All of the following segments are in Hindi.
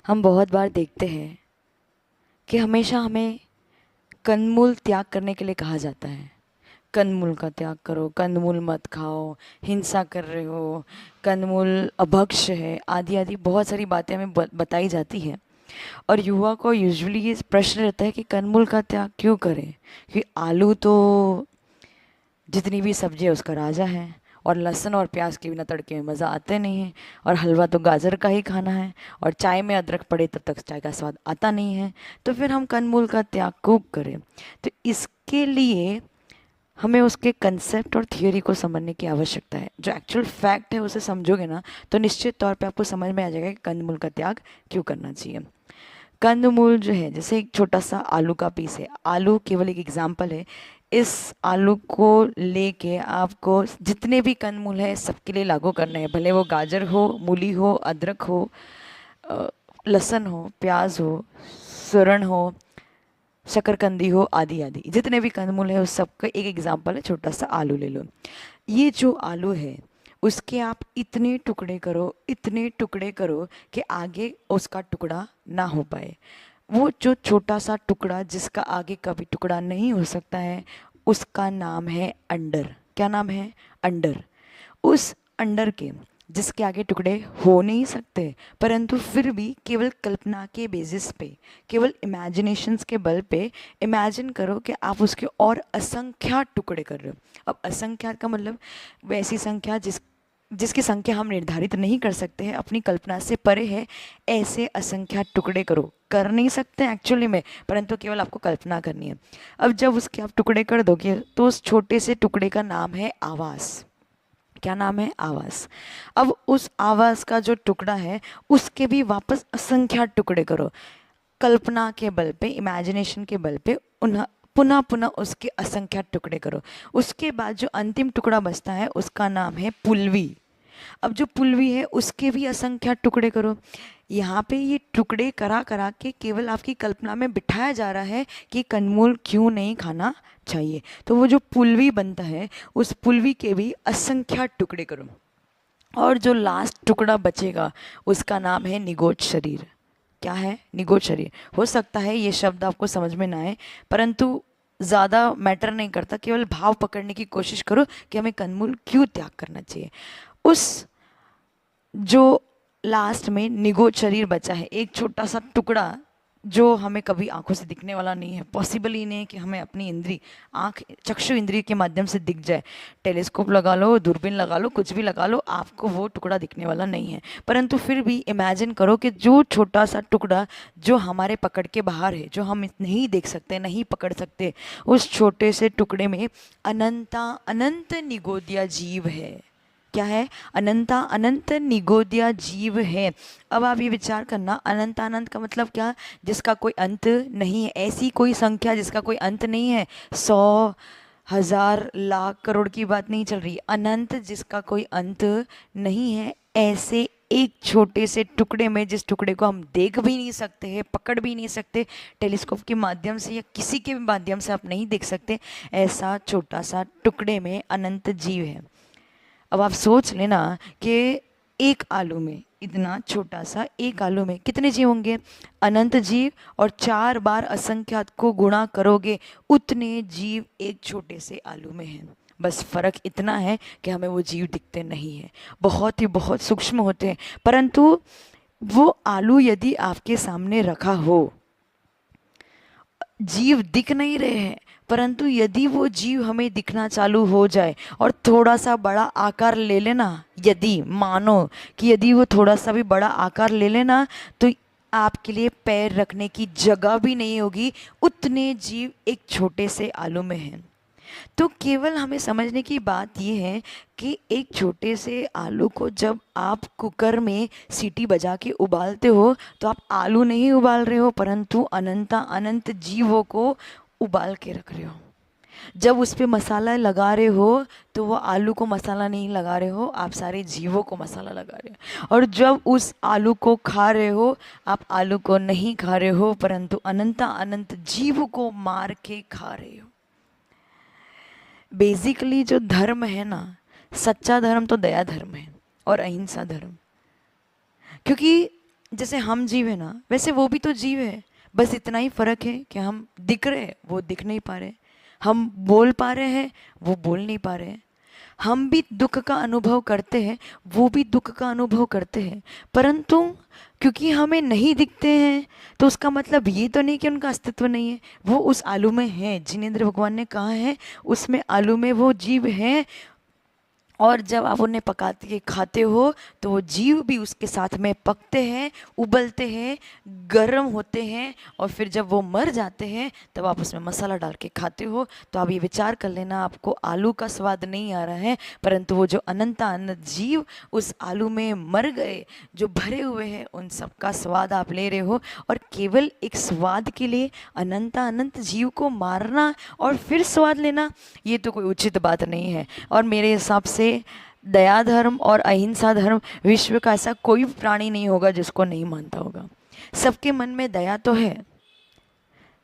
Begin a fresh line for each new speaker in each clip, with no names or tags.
हम बहुत बार देखते हैं कि हमेशा हमें कंदमूल त्याग करने के लिए कहा जाता है। कंदमूल का त्याग करो, कंदमूल मत खाओ, हिंसा कर रहे हो, कंदमूल अभक्ष है, आदि आदि बहुत सारी बातें हमें बताई जाती हैं। और युवा को यूजुअली ये प्रश्न रहता है कि कंदमूल का त्याग क्यों करें, क्योंकि आलू तो जितनी भी सब्जी है उसका राजा है, और लहसुन और प्याज के बिना तड़के में मज़ा आते नहीं है, और हलवा तो गाजर का ही खाना है, और चाय में अदरक पड़े तब तक चाय का स्वाद आता नहीं है। तो फिर हम कंदमूल का त्याग क्यों करें? तो इसके लिए हमें उसके कंसेप्ट और थियोरी को समझने की आवश्यकता है। जो एक्चुअल फैक्ट है उसे समझोगे ना, तो निश्चित तौर पे आपको समझ में आ जाएगा कि कंदमूल का त्याग क्यों करना चाहिए। कंदमूल जो है, जैसे एक छोटा सा आलू का पीस है, आलू केवल एक एग्जाम्पल है। इस आलू को लेके आपको जितने भी कंदमूल है सबके लिए लागू करना है, भले वो गाजर हो, मूली हो, अदरक हो, लहसुन हो, प्याज हो, सुरण हो, शकरकंदी हो, आदि आदि जितने भी कंदमूल है उस सबका एक एग्जाम्पल है छोटा सा आलू ले लो। ये जो आलू है उसके आप इतने टुकड़े करो, इतने टुकड़े करो कि आगे उसका टुकड़ा ना हो पाए। वो जो छोटा सा टुकड़ा जिसका आगे कभी टुकड़ा नहीं हो सकता है, उसका नाम है अंडर। क्या नाम है? अंडर। उस अंडर के जिसके आगे टुकड़े हो नहीं सकते, परंतु फिर भी केवल कल्पना के बेसिस पे, केवल इमेजिनेशंस के बल पे इमेजिन करो कि आप उसके और असंख्या टुकड़े कर रहे हो। अब असंख्या का मतलब वैसी संख्या जिसकी संख्या हम निर्धारित नहीं कर सकते हैं, अपनी कल्पना से परे है। ऐसे असंख्या टुकड़े करो, कर नहीं सकते एक्चुअली में, परंतु केवल आपको कल्पना करनी है। अब जब उसके आप टुकड़े कर दोगे तो उस छोटे से टुकड़े का नाम है आवाज़। क्या नाम है? आवाज़। अब उस आवाज़ का जो टुकड़ा है उसके भी वापस असंख्या टुकड़े करो, कल्पना के बल पे, इमेजिनेशन के बल पे उन्हें पुनः पुनः उसके असंख्या टुकड़े करो। उसके बाद जो अंतिम टुकड़ा बचता है उसका नाम है पुलवी। अब जो पुलवी है उसके भी असंख्या टुकड़े करो। यहाँ पे ये टुकड़े करा करा के केवल आपकी कल्पना में बिठाया जा रहा है कि कंदमूल क्यों नहीं खाना चाहिए। तो वो जो पुलवी बनता है उस पुलवी के भी असंख्या टुकड़े करो, और जो लास्ट टुकड़ा बचेगा उसका नाम है निगोच शरीर। क्या है? निगोच शरीर। हो सकता है ये शब्द आपको समझ में ना आए, परंतु ज़्यादा मैटर नहीं करता, केवल भाव पकड़ने की कोशिश करो कि हमें कंदमूल क्यों त्याग करना चाहिए। उस जो लास्ट में निगोच शरीर बचा है, एक छोटा सा टुकड़ा जो हमें कभी आंखों से दिखने वाला नहीं है, पॉसिबल ही नहीं है कि हमें अपनी इंद्री आंख चक्षु इंद्री के माध्यम से दिख जाए। टेलीस्कोप लगा लो, दूरबीन लगा लो, कुछ भी लगा लो, आपको वो टुकड़ा दिखने वाला नहीं है। परंतु फिर भी इमेजिन करो कि जो छोटा सा टुकड़ा जो हमारे पकड़ के बाहर है, जो हम नहीं देख सकते, नहीं पकड़ सकते, उस छोटे से टुकड़े में अनंता अनंत निगोदिया जीव है। क्या है? अनंता अनंत निगोदिया जीव है। अब आप ये विचार करना, अनंत अनंत का मतलब क्या? जिसका कोई अंत नहीं है, ऐसी कोई संख्या जिसका कोई अंत नहीं है। 100, 1000, लाख, करोड़ की बात नहीं चल रही, अनंत जिसका कोई अंत नहीं है। ऐसे एक छोटे से टुकड़े में, जिस टुकड़े को हम देख भी नहीं सकते हैं, पकड़ भी नहीं सकते, टेलीस्कोप के माध्यम से या किसी के भी माध्यम से आप नहीं देख सकते, ऐसा छोटा सा टुकड़े में अनंत जीव है। अब आप सोच लेना कि एक आलू में, इतना छोटा सा एक आलू में कितने जीव होंगे? अनंत जीव। और 4 बार असंख्यात को गुणा करोगे उतने जीव एक छोटे से आलू में हैं। बस फर्क इतना है कि हमें वो जीव दिखते नहीं है, बहुत ही बहुत सूक्ष्म होते हैं। परंतु वो आलू यदि आपके सामने रखा हो, जीव दिख नहीं रहे हैं, परंतु यदि वो जीव हमें दिखना चालू हो जाए और थोड़ा सा बड़ा आकार ले लेना, यदि मानो कि यदि वो थोड़ा सा भी बड़ा आकार ले लेना, तो आपके लिए पैर रखने की जगह भी नहीं होगी, उतने जीव एक छोटे से आलू में हैं। तो केवल हमें समझने की बात यह है कि एक छोटे से आलू को जब आप कुकर में सीटी बजा के उबालते हो, तो आप आलू नहीं उबाल रहे हो, परंतु अनंता अनंत जीवों को उबाल के रख रहे हो। जब उस पर मसाला लगा रहे हो तो वो आलू को मसाला नहीं लगा रहे हो, आप सारे जीवों को मसाला लगा रहे हो। और जब उस आलू को खा रहे हो, आप आलू को नहीं खा रहे हो, परंतु अनंता अनंत जीव को मार के खा रहे हो। बेसिकली जो धर्म है ना, सच्चा धर्म तो दया धर्म है और अहिंसा धर्म। क्योंकि जैसे हम जीव है ना, वैसे वो भी तो जीव है। बस इतना ही फर्क है कि हम दिख रहे हैं, वो दिख नहीं पा रहे। हम बोल पा रहे हैं, वो बोल नहीं पा रहे। हम भी दुख का अनुभव करते हैं, वो भी दुख का अनुभव करते हैं, परंतु क्योंकि हमें नहीं दिखते हैं तो उसका मतलब ये तो नहीं कि उनका अस्तित्व नहीं है। वो उस आलू में है, जिनेंद्र भगवान ने कहा है उसमें आलू में वो जीव हैं। और जब आप उन्हें पका के खाते हो तो वो जीव भी उसके साथ में पकते हैं, उबलते हैं, गर्म होते हैं, और फिर जब वो मर जाते हैं तब आप उसमें मसाला डाल के खाते हो। तो आप ये विचार कर लेना, आपको आलू का स्वाद नहीं आ रहा है, परंतु वो जो अनंत जीव उस आलू में मर गए, जो भरे हुए हैं, उन सब का स्वाद आप ले रहे हो। और केवल एक स्वाद के लिए अनंत जीव को मारना और फिर स्वाद लेना, ये तो कोई उचित बात नहीं है। और मेरे हिसाब से दया धर्म और अहिंसा धर्म, विश्व का ऐसा कोई प्राणी नहीं होगा जिसको नहीं मानता होगा। सबके मन में दया तो है,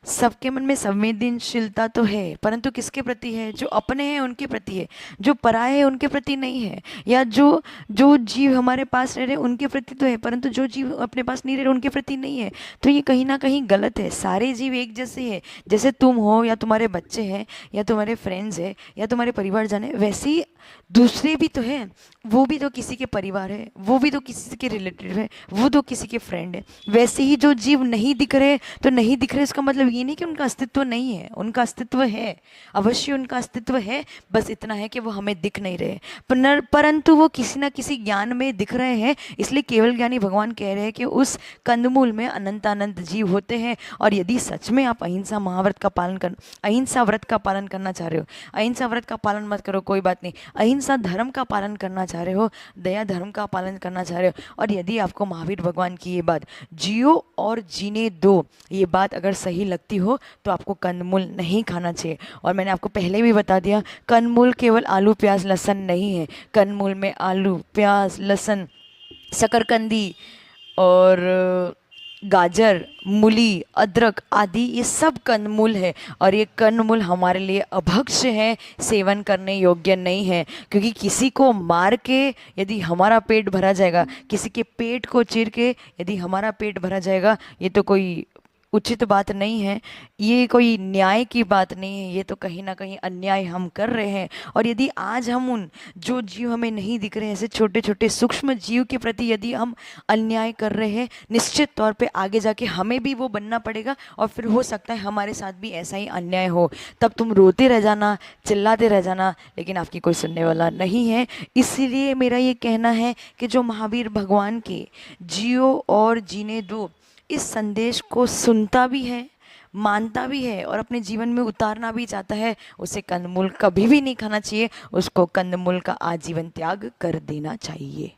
सबके मन में संवेदनशीलता तो है, परंतु किसके प्रति है? जो अपने हैं उनके प्रति है, जो पराये हैं उनके प्रति नहीं है। या जो जो जीव हमारे पास रह रहे उनके प्रति तो है, परंतु जो जीव अपने पास नहीं रह रहे उनके प्रति नहीं है। तो ये कहीं ना कहीं गलत है। सारे जीव एक जैसे हैं, जैसे तुम हो या तुम्हारे बच्चे हैं या तुम्हारे फ्रेंड्स हैं या तुम्हारे परिवारजन है, वैसे ही दूसरे भी तो हैं। वो भी तो किसी के परिवार है, वो भी तो किसी के रिलेटिव है, वो तो किसी के फ्रेंड है। वैसे ही जो जीव नहीं दिख रहे तो नहीं दिख रहे, इसका मतलब ये नहीं कि उनका अस्तित्व नहीं है। उनका अस्तित्व है, अवश्य उनका अस्तित्व है, बस इतना है कि वो हमें दिख नहीं रहे। परंतु वो किसी ना किसी ज्ञान में दिख रहे हैं। इसलिए केवल ज्ञानी भगवान कह रहे हैं कि उस कंदमूल में अनंत जीव होते हैं। और यदि सच में आप अहिंसा महाव्रत का पालन कर अहिंसा व्रत का पालन करना चाह रहे हो, अहिंसा व्रत का पालन मत करो, कोई बात नहीं, अहिंसा धर्म का पालन करना चाह रहे हो, दया धर्म का पालन करना चाह रहे हो, और यदि आपको महावीर भगवान की ये बात जियो और जीने दो, ये बात अगर सही लगती हो, तो आपको कंदमूल नहीं खाना चाहिए। और मैंने आपको पहले भी बता दिया, कंदमूल केवल आलू प्याज लहसुन नहीं है। कंदमूल में आलू प्याज लहसुन, शकरकंदी और गाजर, मूली, अदरक आदि, ये सब कंदमूल है। और ये कंदमूल हमारे लिए अभक्ष्य है, सेवन करने योग्य नहीं है। क्योंकि किसी को मार के यदि हमारा पेट भरा जाएगा, किसी के पेट को चीर के यदि हमारा पेट भरा जाएगा, ये तो कोई उचित बात नहीं है, ये कोई न्याय की बात नहीं है। ये तो कहीं ना कहीं अन्याय हम कर रहे हैं। और यदि आज हम उन जो जीव हमें नहीं दिख रहे हैं, ऐसे छोटे छोटे सूक्ष्म जीव के प्रति यदि हम अन्याय कर रहे हैं, निश्चित तौर पे आगे जाके हमें भी वो बनना पड़ेगा। और फिर हो सकता है हमारे साथ भी ऐसा ही अन्याय हो। तब तुम रोते रह जाना, चिल्लाते रह जाना, लेकिन आपकी कोई सुनने वाला नहीं है। इसीलिए मेरा ये कहना है कि जो महावीर भगवान के जियो और जीने दो इस संदेश को सुनता भी है, मानता भी है और अपने जीवन में उतारना भी चाहता है, उसे कंदमूल कभी भी नहीं खाना चाहिए। उसको कंदमूल का आजीवन त्याग कर देना चाहिए।